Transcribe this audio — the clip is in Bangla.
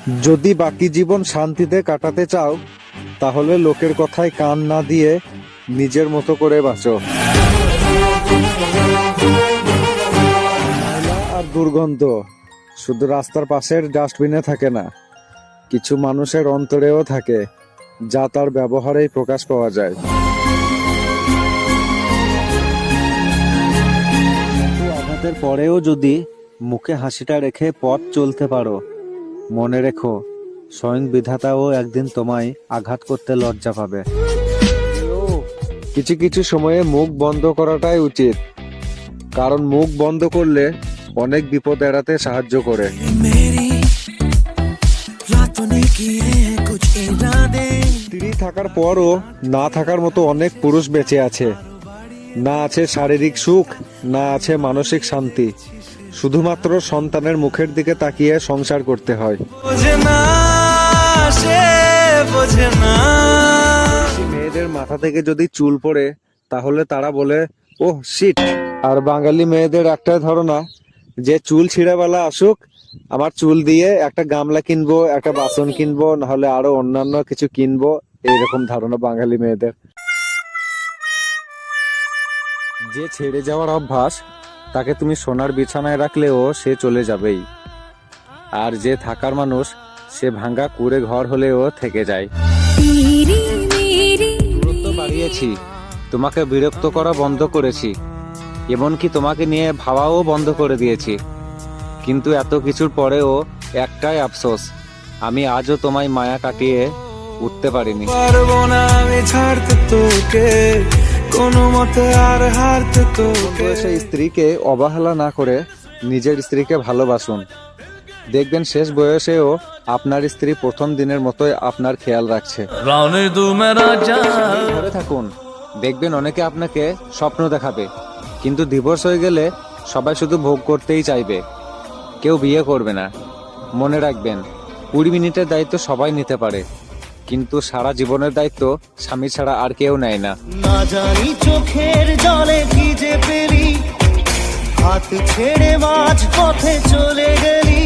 যদি বাকি জীবন শান্তিতে কাটাতে চাও তাহলে লোকের কথায় কান না দিয়ে নিজের মতো করে বাঁচো। ময়লা আর দুর্গন্ধ শুধু রাস্তার পাশের ডাস্টবিনে থাকে না, কিছু মানুষের অন্তরেও থাকে, যা তার ব্যবহারেই প্রকাশ পাওয়া যায়। আঘাতের পরেও যদি মুখে হাসিটা রেখে পথ চলতে পারো, মনে রেখো স্বয়ং বিধাতাও একদিন তোমায় আঘাত করতে লজ্জা পাবে। কিছু কিছু সময়ে মুখ বন্ধ করাটাই উচিত, কারণ মুখ বন্ধ করলে অনেক বিপদ এড়াতে সাহায্য করে। স্ত্রী থাকার পরও না থাকার মতো অনেক পুরুষ বেঁচে আছে। না আছে শারীরিক সুখ, না আছে মানসিক শান্তি, শুধুমাত্র সন্তানের মুখের দিকে তাকিয়ে সংসার করতে হয়। মেয়েদের মাথা থেকে যদি চুল পড়ে তাহলে তারা বলে ওহ শিট। আর বাঙালি মেয়েদের একটাই ধারণা যে চুল ছিঁড়াবেলা আসুক, আমার চুল দিয়ে একটা গামলা কিনবো, একটা বাসন কিনবো, নাহলে আরো অন্যান্য কিছু কিনবো, এইরকম ধারণা বাঙালি মেয়েদের। যে ছেড়ে যাওয়ার অভ্যাস, তাকে তুমি সোনার বিছানায় রাখলেও সে চলে যাবেই। আর যে থাকার মানুষ, সে ভাঙ্গা কুড়ে ঘর হলেও থেকে যায়। দূরত্ব বাড়িয়েছি, তোমাকে বিরক্ত করা বন্ধ করেছি, এমনকি তোমাকে নিয়ে ভাবাও বন্ধ করে দিয়েছি, কিন্তু এত কিছুর পরেও একটাই আফসোস, আমি আজও তোমায় মায়া কাটিয়ে উঠতে পারিনি। পারবো না আমি ছাড়তে তোকে, কোনো মতে আর হারতে তোকে। সেই স্ত্রীকে অবহেলা না করে নিজের স্ত্রীকে ভালোবাসুন। দেখবেন শেষ বয়সেও আপনার স্ত্রী প্রথম দিনের মতোই আপনার খেয়াল রাখছে। ঘরে থাকুন, দেখবেন অনেকে আপনাকে স্বপ্ন দেখাবে, কিন্তু ডিভোর্স হয়ে গেলে সবাই শুধু ভোগ করতেই চাইবে, কেউ বিয়ে করবে না। মনে রাখবেন 20 মিনিটের দায়িত্ব সবাই নিতে পারে, কিন্তু সারা জীবনের দায়িত্ব স্বামী ছাড়া আর কেউ নেয় না। না জানি চোখের জলে ভিজে পেলি, হাত ছেড়ে মাঝ পথে চলে গেলি।